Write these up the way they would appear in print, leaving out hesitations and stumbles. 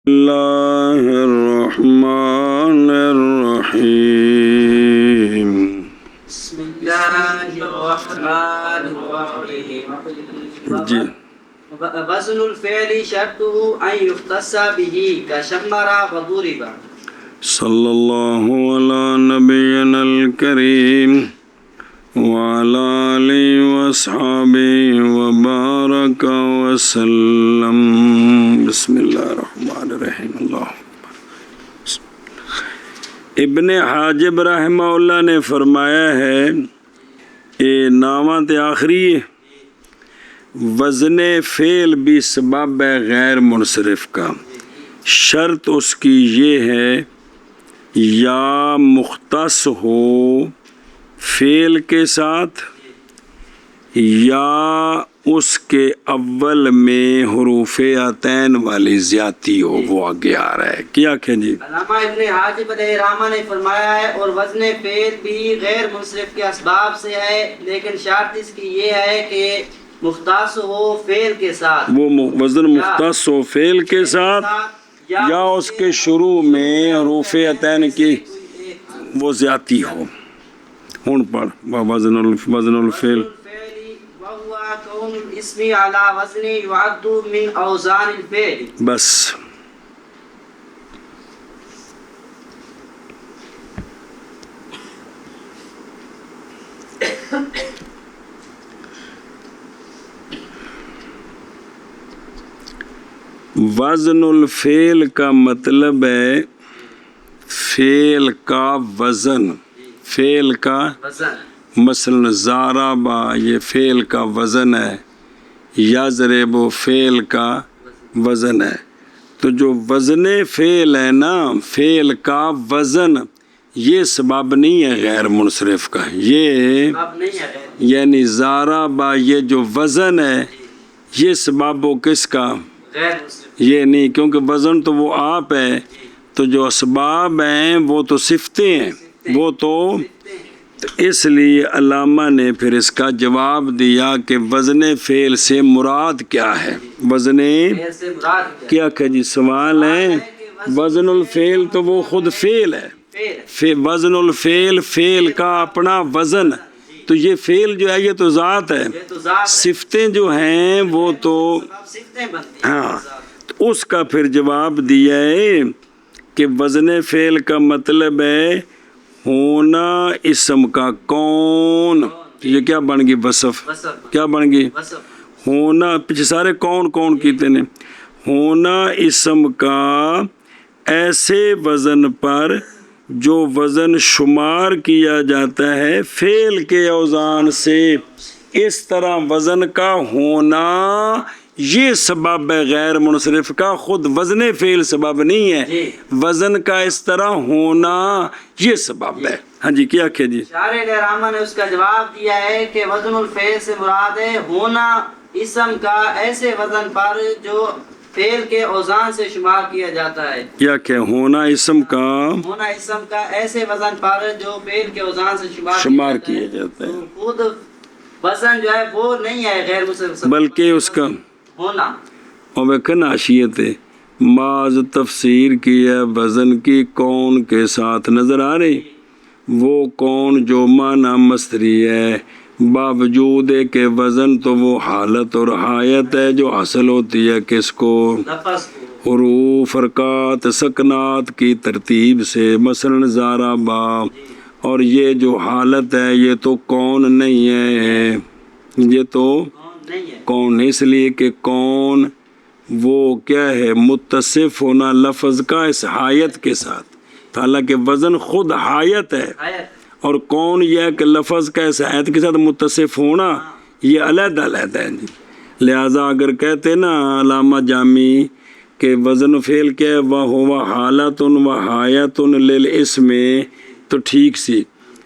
اللہ الرحمن الرحیم بسم اللہ الرحمن الرحیم جی وزن الفعل شرطه ان يختص به كشمر وضرب صلی اللہ علی نبینا الکریم وعلی آلہ واصحابہ وبارک وسلم بسم اللہ الرحمن الرحیم اللہ ابن حاجب رحمہ اللہ نے فرمایا ہے اے نامات آخری وزن فعل بھی سبب ہے غیر منصرف کا، شرط اس کی یہ ہے یا مختص ہو فعل کے ساتھ یا اس کے اول میں حروف عطین والی زیادتی ہو، وہ آگے آ رہا ہے کیا کہ جی علامہ ابن حاجب علیہ رحمہ نے فرمایا ہے اور وزن فعل بھی غیر منصرف کے اسباب سے ہے، لیکن شرط اس کی یہ ہے کہ مختص ہو فعل کے ساتھ، وہ وزن مختص ہو فعل کے ساتھ یا اس کے شروع میں حروف عطین کی وہ زیادتی ہو۔ ہون پڑھ وزن الفعل وهو كون الاسم على وزن يعد من اوزان الفعل بس وزن الفعل کا مطلب ہے فعل کا وزن، فعل کا وزن مثلا ضاربہ یہ فعل کا وزن ہے، یضرب فعل کا وزن ہے، تو جو وزن فعل ہے نا فعل کا وزن یہ سبب نہیں ہے غیر منصرف کا، یہ اب نہیں ہے یعنی ضاربہ یہ جو وزن ہے یہ سبب ہو کس کا، غیر منصرف یہ نہیں، کیونکہ وزن تو وہ آپ ہے، تو جو اسباب ہیں وہ تو صفتیں ہیں، وہ تو اس لیے علامہ نے پھر اس کا جواب دیا کہ وزن فعل سے مراد کیا ہے، وزن فعل سے مراد کیا کہ جی سوال ہے، وزن الفعل تو وہ خود فعل ہے، وزن الفعل فعل کا اپنا وزن، تو یہ فعل جو ہے یہ تو ذات ہے، یہ تو ذات صفتیں جو ہیں وہ تو صفتیں بنتی ہیں ہاں، تو اس کا پھر جواب دیا ہے کہ وزن فعل کا مطلب ہے ہونا اسم کا کون، یہ کیا بن گئی وصف، وصف کیا بن گئی وصف ہونا، پیچھے سارے کون کون کیتے ہیں، ہونا اسم کا ایسے وزن پر جو وزن شمار کیا جاتا ہے فعل کے اوزان سے، اس طرح وزن کا ہونا یہ سبب ہے غیر منصرف کا، خود وزن فعل سبب نہیں ہے، وزن کا اس طرح ہونا یہ سبب ہے۔ ہاں جی کیا کہ جی شارح رحمہ نے اس کا جواب دیا ہے کہ وزن الفعل سے مراد ہے ہونا اسم کا ایسے وزن پر جو فعل کے اوزان سے شمار کیا جاتا ہے، کیا کہ ہونا اسم کا ہونا اسم کا ایسے وزن پر جو فعل کے اوزان سے شمار کیا جاتا ہے، تو خود وزن جو ہے وہ نہیں ہے غیر منصرف بلکہ اس کا ہونا اور ویکن عاشیت بعض تفسیر کی ہے وزن کی کون کے ساتھ نظر آ رہی، وہ کون جو معنی مصدری ہے، باوجود ہے کہ وزن تو وہ حالت اور حایت ہے جو حاصل ہوتی ہے کس کو، لفظ حروف حرکات سکنات کی ترتیب سے، مثلا ضاربہ، اور یہ جو حالت ہے یہ تو کون نہیں ہے، یہ تو نہیں ہے کون، اس لیے کہ کون وہ کیا ہے متصف ہونا لفظ کا اس حایت کے ساتھ، حالانکہ وزن خود حایت ہے آیت اور کون یہ ہے کہ لفظ کا اس حایت کے ساتھ متصف ہونا یہ علیحدہ علیحدہ ہے جی، لہٰذا اگر کہتے نا علامہ جامی کہ وزن فعل کیا ہے وہ حالت و حایت للاسم تو ٹھیک سی،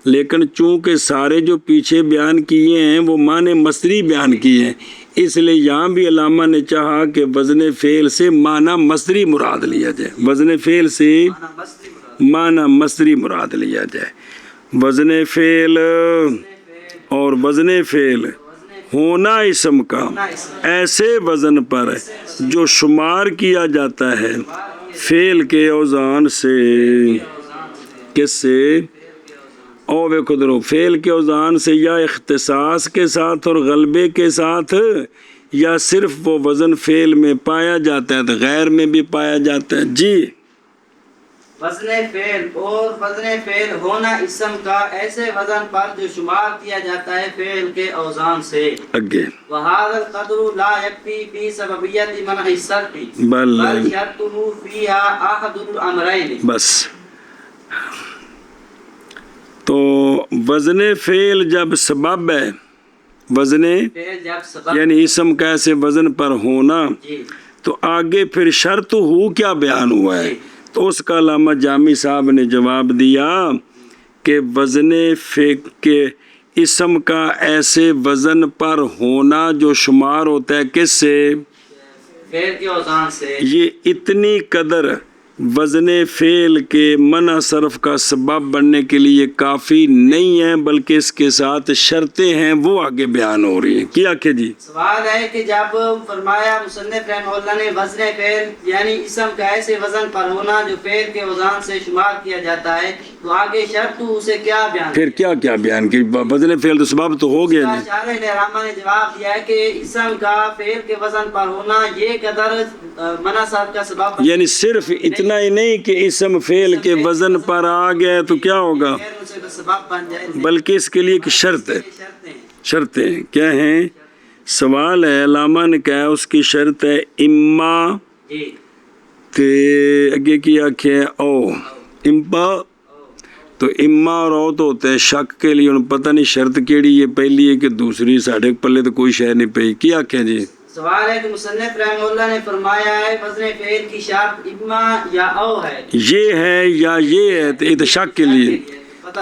لیکن چونکہ سارے جو پیچھے بیان کیے ہیں وہ معنی مصدری بیان کیے ہیں، اس لیے یہاں بھی علامہ نے چاہا کہ وزن فعل سے معنی مصدری مراد لیا جائے، وزن فعل سے معنی مصدری مراد لیا جائے، وزن فعل اور وزن فعل ہونا اسم کا ایسے وزن پر جو شمار کیا جاتا ہے فعل کے اوزان سے کس سے او وے قدرو فعل کے اوزان سے یا اختصاص کے ساتھ اور غلبے کے ساتھ یا صرف وہ وزن فعل میں پایا جاتا ہے تو غیر میں بھی پایا جاتا ہے جی وزن فعل اور وزن فعل ہونا اسم کا ایسے وزن پر جو شمار کیا جاتا ہے فعل کے اوزان سے اگے وهذا القدر لا يكفي في سببية منع الصرف بل شرطه فيها أحد الأمرين بس تو وزن فعل جب سبب ہے وزن فعل جب سبب یعنی اسم کا ایسے وزن پر ہونا جی تو آگے پھر شرط ہو کیا بیان ہوا ہے تو اس کا علامہ جامی صاحب نے جواب دیا کہ وزن فعل کے اسم کا ایسے وزن پر ہونا جو شمار ہوتا ہے کس سے فعل کے اوزان سے یہ اتنی قدر وزن فعل کے منع صرف کا سبب بننے کے لیے کافی نہیں ہے بلکہ اس کے ساتھ شرطیں ہیں وہ آگے بیان ہو رہی ہیں کیا کہ جی سوال ہے کہ جب فرمایا مصنف رحمہ اللہ نے وزن فعل یعنی اسم کا ایسے وزن پر ہونا جو فعل کے اوزان سے شمار کیا جاتا ہے تو آگے شرط اسے کیا بیان پھر کیا کیا بیان کی وزن فعل تو سبب تو ہو گیا جی شارح رحمہ نے جواب دیا ہے کہ اسم کا فعل کے وزن پر ہونا یہ قدر منع صرف کا سبب یعنی صرف اتنا ہی نہیں کہ اسم فعل کے وزن پر آ گیا تو کیا ہوگا سبب بن جائے بلکہ اس کے لیے ایک شرط ہے شرطیں شرطیں کیا ہیں سوال ہے علامہ نے کہا اس کی شرط ہے اما جی تے اگے کی آنکھیں او امپا تو اما اور او تو ہوتا ہے شک کے لیے پتہ نہیں شرط کیڑی یہ پہلی ہے کہ دوسری ساڑھے پلے تو کوئی شے نہیں پئی کی آنکھیں جی سوال ہے کہ مصنف رحمہ اللہ نے فرمایا ہے وزن فعل کی شرط اما یا او ہے یہ ہے یا یہ ہے تو یہ تو شک کے لیے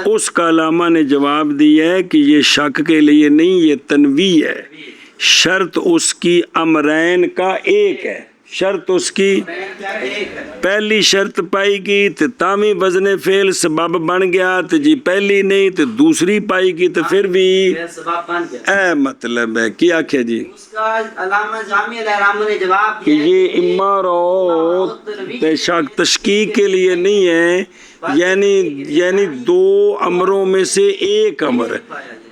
اس کا علامہ نے جواب دیا ہے کہ یہ شک کے لیے نہیں یہ تنویع ہے شرط اس کی امرین کا ایک ہے شرط اس کی پہلی شرط پائی گی تو تامی وزن فعل سبب بن گیا تو جی پہلی نہیں تو دوسری پائی گی تو پھر بھی سبب بن گیا اے مطلب ہے کیا کہ جی اس کا علامہ جامی علیہ الرحمہ نے جواب کہ دیا یہ اما رو شک تشکیق کے لیے نہیں ہے یعنی دو امروں میں سے ایک امر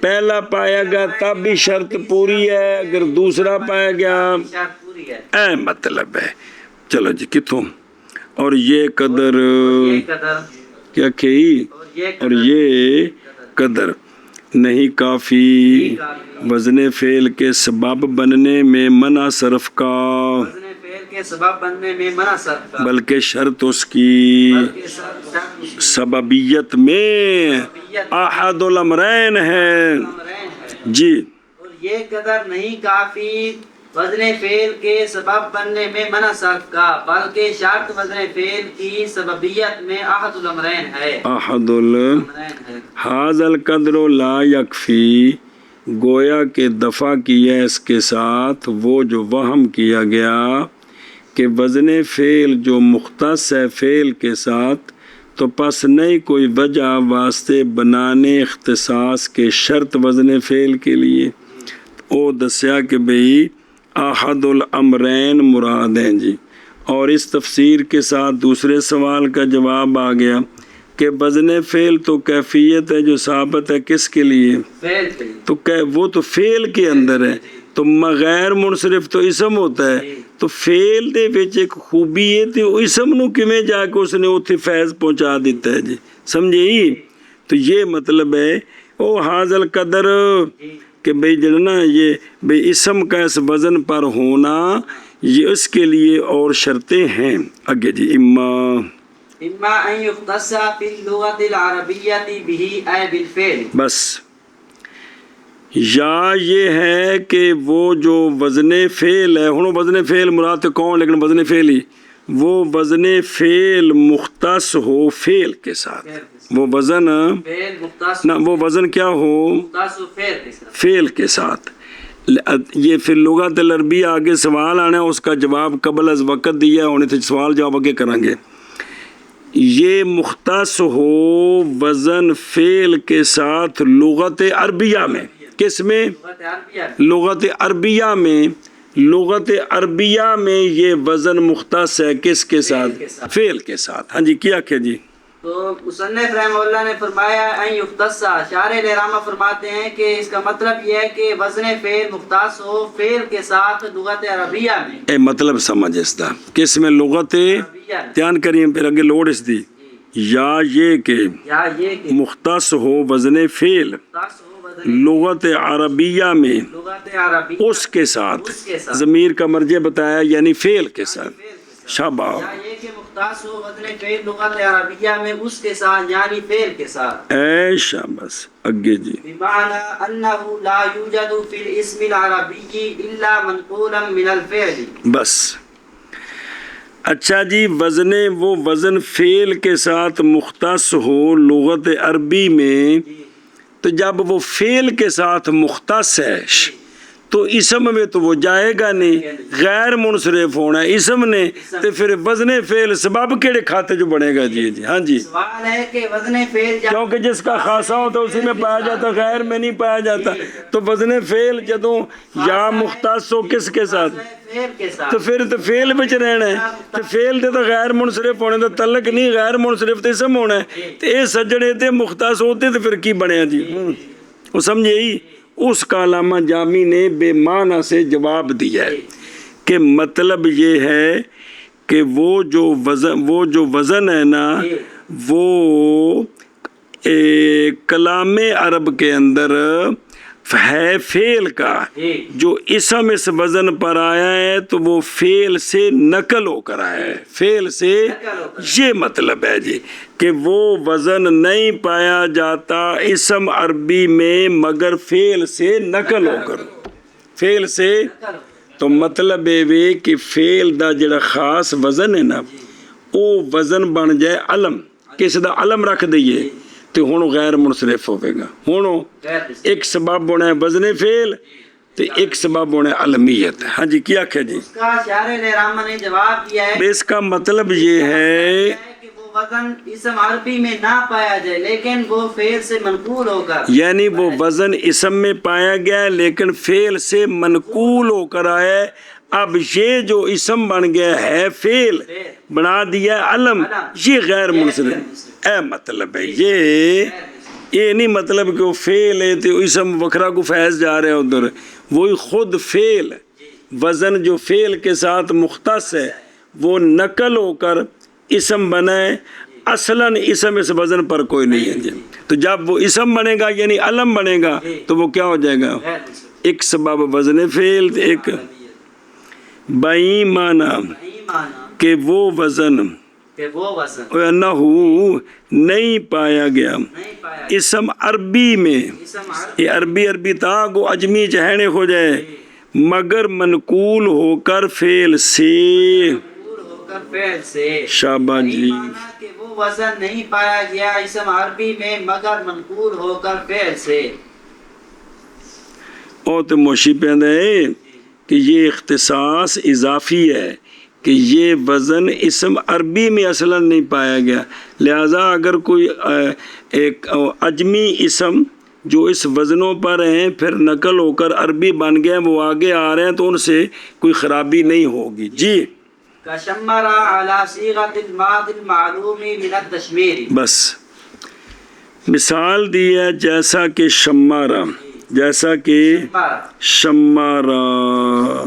پہلا پایا گیا تب بھی شرط پوری ہے اگر دوسرا پایا گیا شرط پوری ہے اے مطلب ہے چلو جی کتوں اور یہ قدر یہ قدر کیا کہی اور یہ قدر نہیں کافی وزن فعل کے سبب بننے میں منع صرف کا وزن فعل کے سبب بننے میں منع صرف کا بلکہ شرط اس کی بلکہ شرط سببیت میں احد الامرین ہے جی اور یہ قدر نہیں کافی وزن فعل کے سبب بننے میں منع صرف کا بلکہ شرط وزن فعل کی سببیت میں احد الامرین ہے احد امرین ہے حاض القدر لا یکفی گویا کہ دفع کیا اس کے ساتھ وہ جو وہم کیا گیا کہ وزن فعل جو مختص ہے فعل کے ساتھ تو پس نہیں کوئی وجہ واسطے بنانے اختصاص کے شرط وزن فعل کے لیے او دسیا کہ بھئی احد الامرین مراد ہیں جی اور اس تفسیر کے ساتھ دوسرے سوال کا جواب آ گیا کہ وزن فعل تو کیفیت ہے جو ثابت ہے کس کے لیے فعل کے تو وہ تو فعل کے اندر ہے تو غیر منصرف تو اسم ہوتا ہے تو فعل دے وچ ایک خوبی ہے تے اسم نو کیویں جا کے اس نے اوتھے فیض پہنچا دیتا ہے جی سمجھے تو یہ مطلب ہے او حاضل قدر کہ بھئی جڑنا یہ بھئی اسم کا اس وزن پر ہونا یہ اس کے لیے اور شرطیں ہیں آگے جی اما ان یختص فی اللغۃ العربیۃ به ای بالفعل بس یا یہ ہے کہ وہ جو وزن فعل ہے ہن وزن فعل مراد کون لیکن وزن فعل ہی وہ وزن فعل مختص ہو فعل کے ساتھ وہ وزن فعل مختص نہ وہ وزن کیا ہو مختص فعل کے ساتھ فعل کے ساتھ یہ پھر لغت العربیہ آگے سوال آنا ہے اس کا جواب قبل از وقت دیا ہونے تھے سوال جواب آگے کریں گے یہ مختص ہو وزن فعل کے ساتھ لغت عربیہ میں کس میں لغت عربیہ میں لغت عربیہ میں یہ وزن مختص ہے کس کے ساتھ؟ فعل کے ساتھ. ہاں جی کیا کہ جی تو مصنف رحمہ اللہ نے فرمایا ان یختص، شارح الرحمہ فرماتے ہیں کہ اس کا مطلب یہ ہے کہ وزن فعل مختص ہو فعل کے ساتھ لغت عربیہ میں. اے مطلب سمجھ اس دا کس میں لغت دھیان کریے پھر اگے لوڑ اس دی یا یہ کہ مختص ہو وزن فعل لغت عربیہ میں اس کے ساتھ ضمیر کا مرجع بتایا یعنی فعل کے ساتھ. شاباش. یہ کہ مختص ہو وزن فعل لغت عربیہ میں اس کے ساتھ یعنی فعل کے ساتھ. اے شاباش اگے جی بمعنى انه لا يوجد في الاسم العربي الا منقولا من الفعل. بس اچھا جی وزن وہ وزن فعل کے ساتھ مختص ہو لغت عربی میں تو جب وہ فعل کے ساتھ مختص ہے تو اسم میں تو وہ جائے گا نہیں، غیر منصرف ہونا ہے اسم نے تو پھر وزن فعل سبب کیڑے کھاتے جو بنے گا. جی جی ہاں جی سوال ہے کہ وزن فعل کیونکہ جس کا خاصہ ہوتا اسی میں پایا جاتا غیر میں نہیں پایا جاتا. تو وزن فعل جدوں یا مختص ہو کس کے ساتھ فعل کے ساتھ تو پھر تو فعل وچ رہنا ہے تو فعل تے تو غیر منصرف ہونے دا تعلق نہیں، غیر منصرف تے اسم ہونا ہے. تے اے سجڑے تے مختص ہوتے تو پھر کی بنیا جی وہ سمجھے ہی. اس کا علامہ جامی نے بے معنی سے جواب دیا ہے کہ مطلب یہ ہے کہ وہ جو وزن ہے نا وہ کلام عرب کے اندر ہے فعل کا جو اسم اس وزن پر آیا ہے تو وہ فعل سے نقل ہو کر آیا ہے. فعل سے یہ مطلب ہے جی کہ وہ وزن نہیں پایا جاتا اسم عربی میں مگر فعل سے نقل ہو کر. فعل سے تو مطلب یہ کہ فعل دا جڑا خاص وزن ہے نا وہ وزن بن جائے علم کس دا علم رکھ دئیے تو ہوں غیر منصرف ہوئے گا. ہوں ایک سبب ہونا ہے وزن فعل تو ایک سبب ہونا ہے علمیت. ہاں جی کیا کہ جی اس کا شارح الرحمہ نے جواب دیا ہے اس کا مطلب یہ ہے کہ وہ وزن اسم عربی میں نہ پایا جائے لیکن وہ فعل سے منقول ہو کر یعنی وہ وزن اسم میں پایا گیا ہے لیکن فعل سے منقول ہو کر آیا ہے. اب یہ جو اسم بن گیا ہے فعل بنا دیا علم یہ غیر منصرف. اے مطلب ہے یہ نہیں مطلب کہ وہ فعل ہے تو اسم وکھرا کو فیض جا رہے ہیں ادھر. وہی خود فعل وزن جو فعل کے ساتھ مختص ہے وہ نقل ہو کر اسم بنائے. اصلاً اسم اس وزن پر کوئی نہیں ہے جی. تو جب وہ اسم بنے گا یعنی علم بنے گا تو وہ کیا ہو جائے گا ایک سبب وزن فعل ایک بئی معنی کہ وہ وزن انہو نہیں پایا گیا اسم عربی میں یہ عربی تا کو اجمی چہنے ہو جائے مگر منقول ہو کر فعل سے. شاباش جی کہ وہ وزن نہیں پایا گیا اسم عربی میں مگر منقول ہو کر فعل سے. اور تو موشی پہندہ ہے کہ یہ اختصاص اضافی ہے کہ یہ وزن اسم عربی میں اصلا نہیں پایا گیا. لہذا اگر کوئی ایک اجمی اسم جو اس وزنوں پر ہیں پھر نقل ہو کر عربی بن گئے وہ آگے آ رہے ہیں تو ان سے کوئی خرابی نہیں ہوگی. جی کشمر علی صیغۃ الماضی المعلوم من التشمیر. بس مثال دی ہے جیسا کہ شمارہ جیسا کہ شمارہ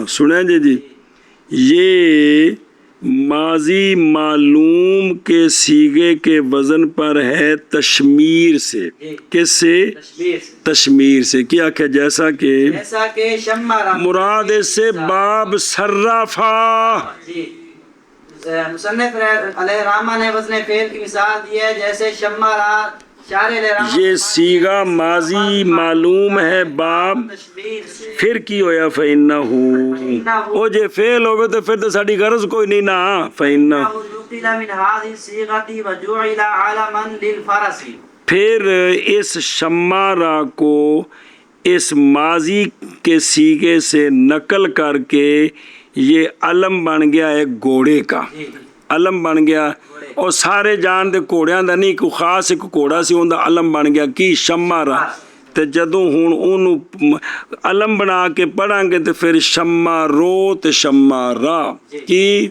سنیں جی یہ ماضی معلوم کے صیغے کے وزن پر ہے تشمیر سے. کس سے؟ تشمیر سے. کیا کہ جیسا کہ مراد سے باب صرفا. مصنف علیہ الرحمہ نے وزن فعل کی مثال دی ہے جیسے شمارہ. یہ صیغہ ماضی معلوم ہے باب پھر کی ہویا فَإِنَّهُ او جے فعل ہوگا تو پھر تو ساڑی غرض کوئی نہیں نا. پھر اس شمارہ کو اس ماضی کے صیغے سے نقل کر کے یہ علم بن گیا ایک گھوڑے کا. علم بن گیا اور سارے جان دے گھوڑیاں دا نہیں کوئی خاص ایک گھوڑا سی اون دا علم بن گیا کی شمارہ. ਤੇ ਜਦੋਂ ਹੁਣ ਉਹਨੂੰ ਅਲਮ ਬਣਾ ਕੇ ਪੜਾਂਗੇ ਤੇ ਫਿਰ ਸ਼ਮਾ ਰੋ ਤੇ ਸ਼ਮਾ ਰਾ ਕੀ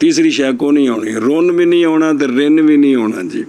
ਤੀਸਰੀ ਸ਼ੈ ਕੋ ਨਹੀਂ ਆਉਣੀ, ਰੁਨ ਵੀ ਨਹੀਂ ਆਉਣਾ ਤੇ ਰਿਨ ਵੀ ਨਹੀਂ ਆਉਣਾ ਜੀ।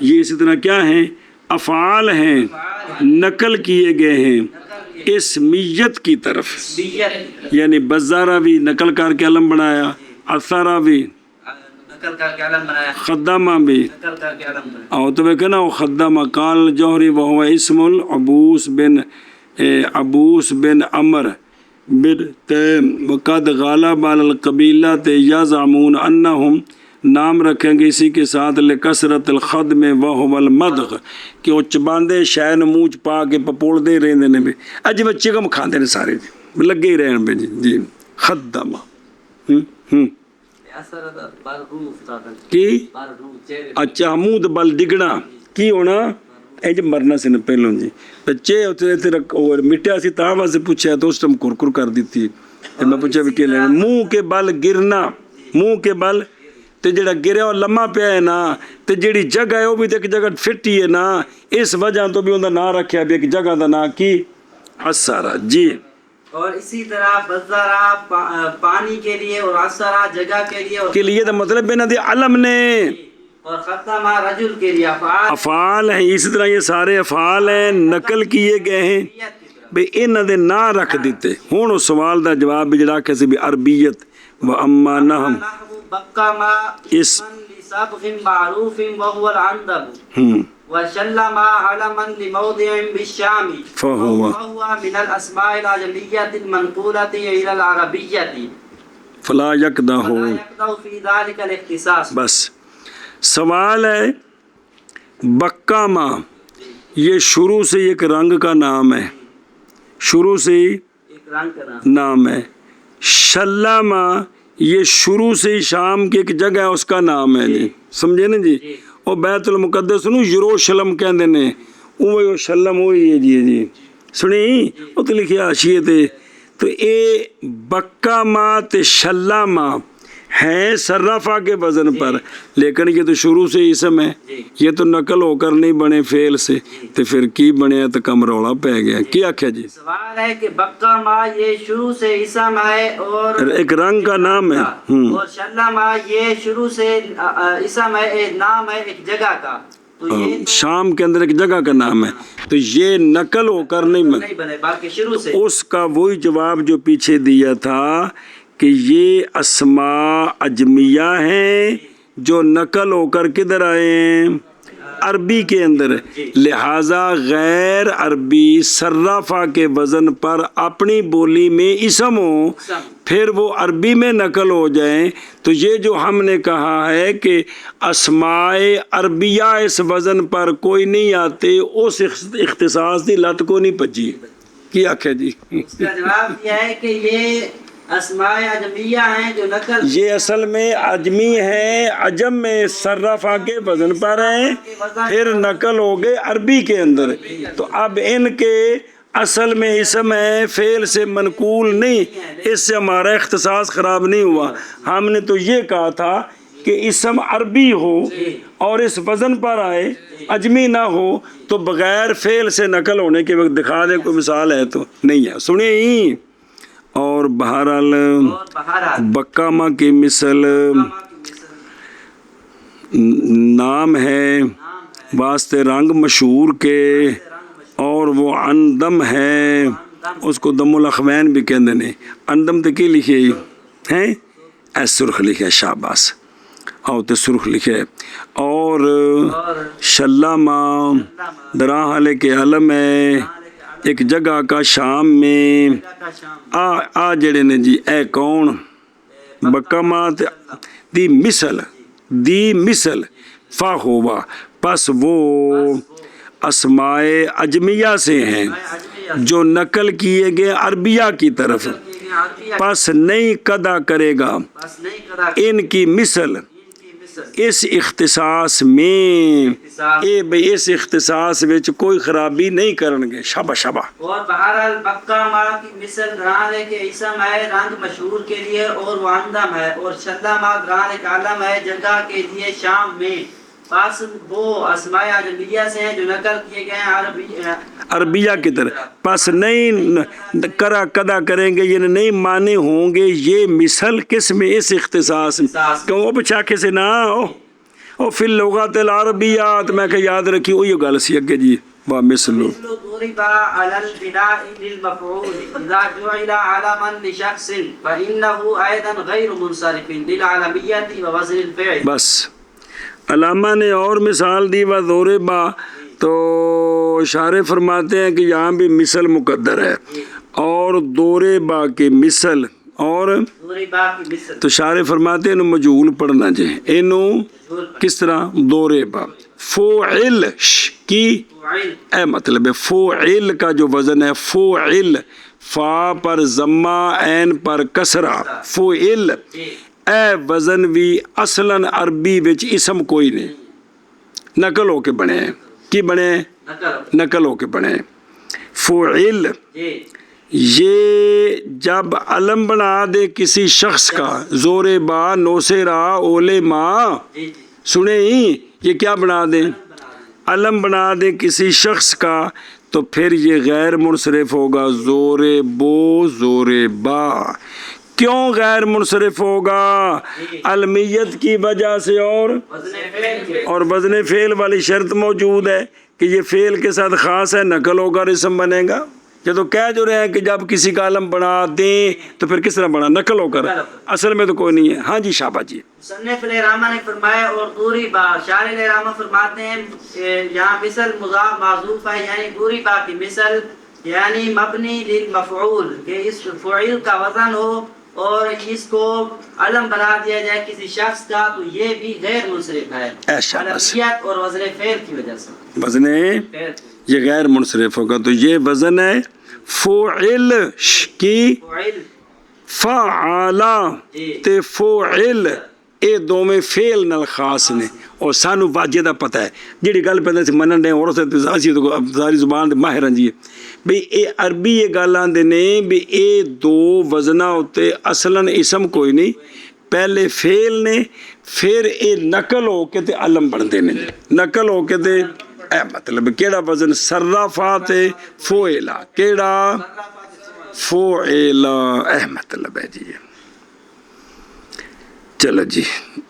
یہ اسی طرح کیا ہیں؟ افعال ہیں، نقل کیے گئے ہیں اسمیت کی طرف، بیت یعنی بزارہ بھی نقل کر کے علم بنایا، اثارہ بھی، نقل کر کے علم بنایا، خدامہ بھی، نقل کر کے علم بنایا. اور تو کہنا وہ خدامہ قال جوہری وہو اسم العبوس بن عمر بن تیم وقد غالب علی القبیلۃ یزعمون انہم، نام رکھیں گے اسی کے ساتھ لکثرت الخدم وہو المدغ، کہ وہ چباندے شہن موچ پا کے پپوڑ دے رہے نے بھی اج بچے کم کھاندے نے سارے جی لگے ہی رہن بھی جی خدامہ اثر بر روح تاکن کی بر روح چہرے اچھا حمود بل ڈگنا کی ہونا انج مرنا سی نے پہلوں جی بچے اتنے اور مٹیا سی تاں واسطے پوچھا تو اس ٹائم کرکر کر دیتی تے میں پوچھا بھی کہ لینا منہ کے بل گرنا، منہ کے بل تے جڑا گریا اور لمحہ پیا ہے نا تے جڑی جگہ ہے وہ بھی تے ایک جگہ فٹی ہے نا، اس وجہ تو بھی اوندا نام رکھیا بھی ایک جگہ دا نام کی اثارہ جی. اور اسی طرح بزارہ پانی کے لیے اور اثرہ جگہ کے لیے دا مطلب انہاں دے علم نے، اور خدامہ رجل کے لیے افعال افعال ہیں، اسی طرح یہ سارے افعال ہیں نقل کیے گئے ہیں بے انہاں دے نا رکھ دیتے. ہن اس سوال دا جواب بھی جڑا کسی بھی عربیت و اما نحم بقا ما اس لسبغ معروف وهو العندب وشلم علما لموضع بالشام فهو من الاسماء العجمية المنقولة الى العربية فلا یکدہ ہو. ولا يقدح في ذلك الاختصاص. بس سوال ہے بکامہ یہ شروع سے ایک رنگ کا نام ہے، شروع سے ہی ایک رنگ کا نام نام ہے. شلامہ یہ شروع سے ہی شام کی ایک جگہ ہے اس کا نام ہے جی، سمجھے نا جی. اور بیت المقدس نو یروشلم کہندے نے، وہ شلم ہوئی ہے جی سنی وہ تو لکھیا حاشیے تے. تو اے بکامہ تے شلامہ ہیں صرفہ کے وزن پر، لیکن یہ تو شروع سے اسم ہے، یہ تو نقل ہو کر نہیں بنے فعل سے، تو پھر کی بنے تو کم روڑا پہ گیا. کیا کیا جی؟ سوال ہے کہ بقا ما یہ شروع سے اسم ہے اور ایک رنگ کا نام ہے، اور شلما یہ شروع سے اسم ہے، نام ہے ایک جگہ کا. تو یہ شام کے اندر ایک جگہ کا نام ہے، تو یہ نقل ہو کر نہیں بنے باقی شروع سے. اس کا وہی جواب جو پیچھے دیا تھا کہ یہ اسماء اجمیہ ہیں جو نقل ہو کر کدھر آئے ہیں؟ عربی کے اندر. لہٰذا غیر عربی صرافہ کے وزن پر اپنی بولی میں اسم ہو، پھر وہ عربی میں نقل ہو جائیں. تو یہ جو ہم نے کہا ہے کہ اسماء عربیہ اس وزن پر کوئی نہیں آتے، اس اختصاص دی لت کو نہیں پجی. کیا آخیا جی؟ اس کا جواب یہ ہے کہ یہ اسماء عجمیہ ہیں جو نقل، یہ اصل میں عجمی ہیں، عجم میں صرافہ کے وزن پر ہیں، پھر نقل ہو گئے عربی کے اندر. تو اب ان کے اصل میں اسم ہے، فعل سے منقول نہیں، اس سے ہمارا اختصاص خراب نہیں ہوا. ہم نے تو یہ کہا تھا کہ اسم عربی ہو اور اس وزن پر آئے، عجمی نہ ہو، تو بغیر فعل سے نقل ہونے کے وقت دکھا دیں کوئی مثال ہے تو نہیں ہے. سنیں ہی. اور بہرحال بکامہ کی مثل نام ہے واسطے رنگ مشہور کے، اور وہ اندم ہے، اس کو دم الاخوین بھی کہندے نے. اندم تے کی لکھے ہیں؟ اے سرخ لکھے، شاباس او تے سرخ لکھے. اور شلامہ دراں کے علم ہے ایک جگہ کا شام میں. آ جڑے نے جی اے کون بکامہ دی مثل فا ہوا، پس وہ اسماء اجمیہ سے ہیں جو نقل کیے گئے عربیہ کی طرف، پس نہیں قدا کرے گا ان کی مثل اس اختصاص میں، اس اختصاص وچ کوئی خرابی نہیں کرن گے. شابہ شابہ. اور بہرحال بکامہ کی مثل دران ہے کہ اسم ہے رنگ مشہور کے لیے، اور وہ اندم ہے. اور شلامہ دران ایک علم ہے جگہ کے لیے شام میں، پس وہ اسماء عجمیہ سے ہیں جو نقل کیے گئے ہیں عربیہ کی طرف. پس نہیں قدا کریں گے، یعنی نہیں مانے ہوں گے یہ مثل کس میں؟ اس اختصاص میں. کیوں وہ بچا کے سے نہ ہو اور فی اللغات العربیات میں کہ یاد رکھی وہی گل سی اگے جی وا مثلو مثل ضرب على البناء للمفعول إذا جعل علما لشخص فإنه أيضا غير منصرف للعلمية ووزن الفعل. بس علامہ نے اور مثال دی و ضربا تو اشارے فرماتے ہیں کہ یہاں بھی مثل مقدر ہے اور ضربا کے مثل اور ضرب کی مثل تو اشارے فرماتے ہیں انہوں مجہول پڑھنا جائے انہوں کس طرح ضربا فعل کی فعل اے مطلب ہے فعل کا جو وزن ہے فعل فا پر ضمہ عین پر کسرہ فعل اے وزن بھی اصلاً عربی وچ اسم کوئی نہیں نقل ہو کے بنے ہیں کی بنے ہیں نقل نقل ہو کے بنے ہیں فعل جی یہ جب علم بنا دے کسی شخص کا زور با نوسرا اولے ماں جی سنے ہی یہ کیا بنا دیں علم بنا دے کسی شخص کا تو پھر یہ غیر منصرف ہوگا زور بو زور با کیوں غیر منصرف ہوگا علمیت کی وجہ سے اور وزن فعل کے وزن فعل والی شرط موجود ہے کہ یہ فعل کے ساتھ خاص ہے نقل ہوگا اور اسم بنے گا یہ تو کہہ جو رہے ہیں کہ جب کسی کا علم بنا دیں تو پھر کس طرح بنا نقل ہو کر اصل میں تو کوئی نہیں ہے ہاں جی شابہ جی مصنف الرحمہ نے فرمایا اور دوری با شارح الرحمہ فرماتے ہیں یہاں مثل مضاف معذوف ہے یعنی دوری با کی مثل یعنی مبنی للمفعول کہ اس فعل کا وزن ہو اور اس کو علم بنا دیا جائے کسی شخص کا تو یہ بھی غیر منصرف ہے ایسا بس علمیت اور وزن فعل کی وجہ سے وزن فعل یہ غیر منصرف ہوگا تو یہ وزن ہے فعل کی فعل فعالا تے فعل اے دوویں فعل نال خاص نے اور سانو واجہ دا پتہ ہے جیڑی گل پہلے سے منن دے اور اسی تو ساری زبان دے ماہر ہیں جی بھئی اے عربی یہ گل آندے نے بھی اے دو وزنا ہوتے اصلاً اسم کوئی نہیں پہلے فعل نے پھر اے نقل ہو کے تے علم بندے نے نقل ہو کے تے اے مطلب کیڑا وزن صرفات فعلا کیڑا فعلا اے مطلب ہے جی چلو جی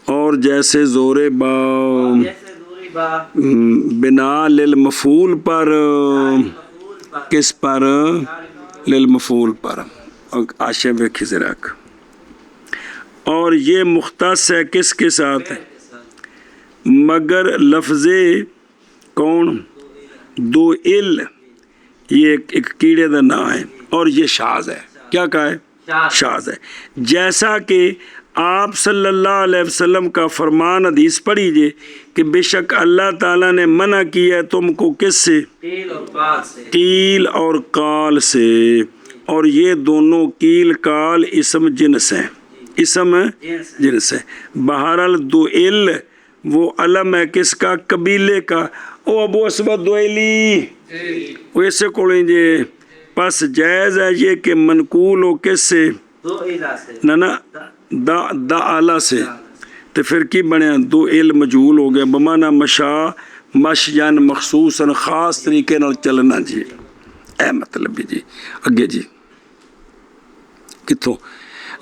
اور جیسے زور با جیسے دوری با بنا للمفعول پر کس پر للمفعول پر آشے بے خزرک اور یہ مختص ہے کس کے ساتھ مگر لفظ کون دو ال یہ ایک کیڑے دا نام ہے اور یہ شاذ ہے کیا کہا ہے شاذ ہے جیسا کہ آپ صلی اللہ علیہ وسلم کا فرمان حدیث پڑھیجئے کہ بے شک اللہ تعالیٰ نے منع کیا ہے تم کو کس سے قیل اور قال سے قیل اور قال سے اور یہ دونوں قیل قال اسم جنس ہیں اسم جنس ہے بہرحال دو ال وہ علم ہے کس کا قبیلے کا او ابو اسود دویلی وہ اسے کھولیں جے پس جائز ہے یہ کہ منقول ہو کس سے دو الہ سے نا دا آلہ سے تو پھر کی بنے دو ال مجہول ہو گیا بمانا مشا مش یعنی مخصوصاً خاص طریقے نال چلنا جی اے مطلب جی اگے جی کتوں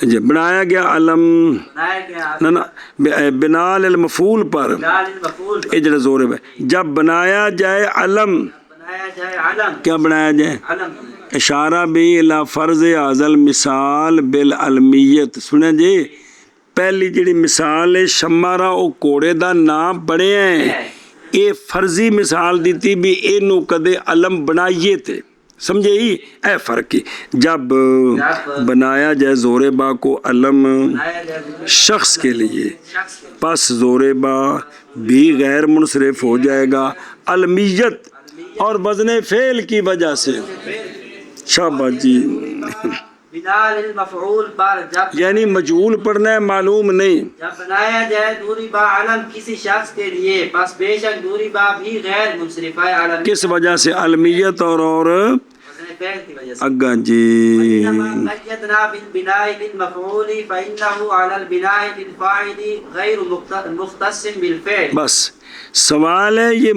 جی بنایا گیا علم بنایا گیا نا بنا للمفعول پر لال المفعول یہ جڑا زور ہے جب بنایا جائے علم بنایا جائے علم کیا بنایا جائے علم اشارہ بھی الی فرض ازل مثال بالعلمیت سنے جی پہلی جڑی مثال ہے شمارا او کوڑے دا نام بڑے ہیں اے فرضی مثال دیتی بھی اے نو کدے علم بنائیے تھے سمجھے ہی اے فرق ہی جب بنایا جائے زور با کو علم بنایا جائے شخص کے لیے شخص کے پس زور با بھی غیر منصرف ہو جائے گا علمیت اور وزن فعل کی وجہ سے شاباش جی بنا للمفعول پر جب یعنی مجہول پڑھنا ہے معلوم نہیں جب بنایا جائے دوری با علم کسی شخص کے لیے پس بے شک دوری با بھی غیر منصرف ہے علم کس وجہ سے علمیت اور وزن فعل کی وجہ سے اگا جی انما قیدنا بالبناء للمفعول فانه على البناء للفاعل غیر مختص بالفعل بس سوال ہے یہ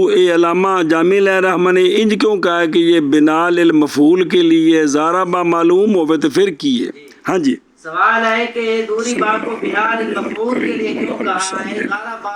اے علامہ جامی علیہ رحمہ نے انج کیوں کہا ہے کہ یہ بنا للمفعول کے لیے زارا با معلوم ہوئے تو پھر کیے ہاں جی سوال ہے کہ دوری با کو بنا للمفعول کے لیے کیوں کہا ہے زارا با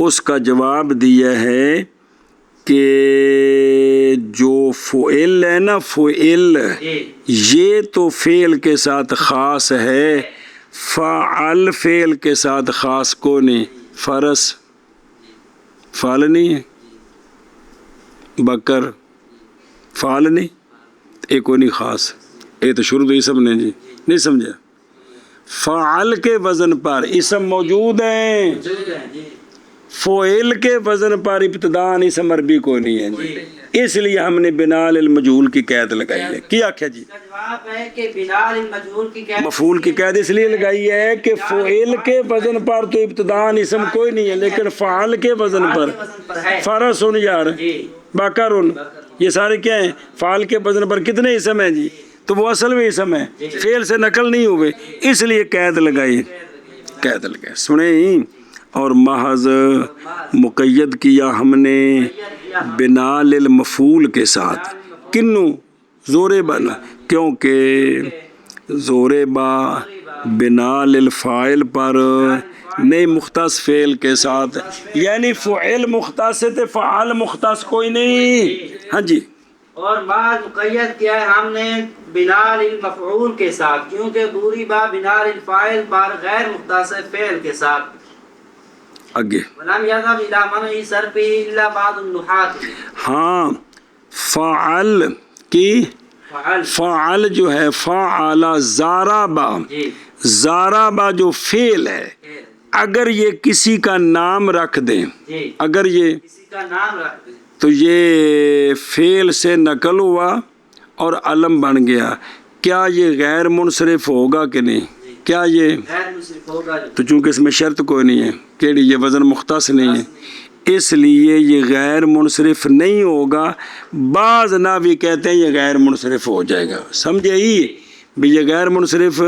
اس کا جواب دیا ہے کہ جو فعل ہے نا فعل یہ تو فعل کے ساتھ خاص ہے، فعل فعل کے ساتھ خاص کو نہیں، فرس فعل نہیں ہے، بکر فعل نہیں، ایک کو نہیں خاص، یہ تو شروع تو اسم نے جی نہیں سمجھا، فعل کے وزن پر اسم موجود ہیں، فعل کے وزن پر ابتداءً اسم عربی کو نہیں ہے جی، اس لیے ہم نے بنا للمجہول کی قید لگائی ہے۔ کیا کیا جی؟ جواب ہے کہ بنا للمجہول کی قید، مفعول کی قید اس لیے لگائی ہے کہ فعل کے وزن پر تو ابتداءً اسم کوئی نہیں ہے، لیکن فعل کے وزن پر فرسن یار بکرن یہ سارے کیا ہیں؟ فعل کے وزن پر کتنے اسم ہیں جی؟ تو وہ اصل میں اسم ہے، فعل سے نقل نہیں ہوئے، اس لیے قید لگائی، قید لگائی۔ سنیں، اور محض مقید کیا ہم نے بنا للمفعول کے ساتھ، کنوں؟ زور بنا، کیونکہ زور با بنا للفاعل پر نہیں، مختص فعل کے ساتھ، یعنی فعل مختص ہے، فعال مختص کوئی نہیں۔ ہاں جی، اور بعد مقید کیا ہے ہم نے بنا للمفعول کے ساتھ، کیونکہ دوری با بنا للفاعل پر غیر مختص فعل کے ساتھ۔ آگے ولم يذهب الى منع صرفه الا بعض النحاة۔ ہاں، فعل کی فعل جو ہے فعل زاربا، زاربا جو فعل ہے، اگر یہ کسی کا نام رکھ دیں، اگر یہ کسی کا نام رکھ دیں تو یہ فعل سے نقل ہوا اور علم بن گیا، کیا یہ غیر منصرف ہوگا کہ نہیں؟ کیا یہ غیر منصرف ہوگا؟ تو چونکہ اس میں شرط کوئی نہیں ہے کہ یہ وزن مختص نہیں ہے، اس لیے یہ غیر منصرف نہیں ہوگا۔ بعض ناوی کہتے ہیں یہ غیر منصرف ہو جائے گا، سمجھے ہی بھی یہ غیر منصرف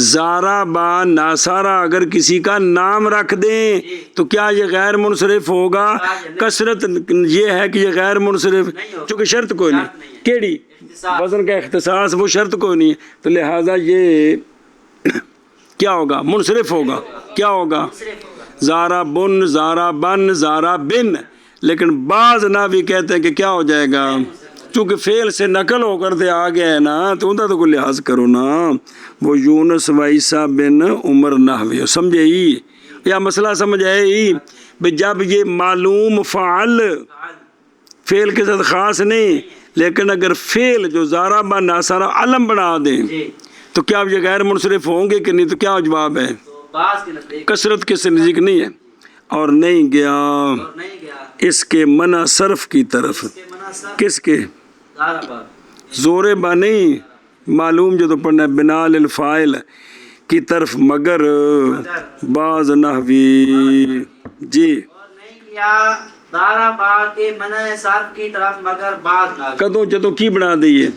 زارا با ناسارا اگر کسی کا نام رکھ دیں تو کیا یہ غیر منصرف ہوگا؟ کثرت یہ ہے کہ یہ غیر منصرف، چونکہ شرط کوئی نہیں، کیڑی وزن کا اختصاص وہ شرط کوئی نہیں ہے، تو لہٰذا یہ کیا ہوگا؟ منصرف ہوگا۔ کیا ہوگا؟ زارا بن، زارا بن، زارا بن، لیکن بعض ناوی کہتے ہیں کہ کیا ہو جائے گا؟ چونکہ فعل سے نقل ہو کر دے آ گیا ہے نا، تو ان کا تو کوئی لحاظ کرو نا، وہ یونس و عیسیٰ بن عمر نحوی، سمجھے ہی یا مسئلہ سمجھ آئے ہی بھی جب یہ معلوم فعل فعل کے ساتھ خاص نہیں، لیکن اگر فعل جو زارا با ناسارا علم بنا دیں تو کیا یہ غیر منصرف ہوں گے کہ نہیں؟ تو کیا جواب ہے؟ کثرت کے سے نزدیک نہیں ہے، اور نہیں گیا اس کے منع صرف کی طرف، کس کے؟ زور با نہیں، معلوم جو تو پڑھنا ہے بنا للفاعل کی طرف، مگر بعض نحوی جی دارا با کے منع صرف کی طرف مگر بعض کدوں جدوں کی بنا دئیے؟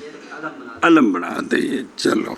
علم بنا دئیے۔ چلو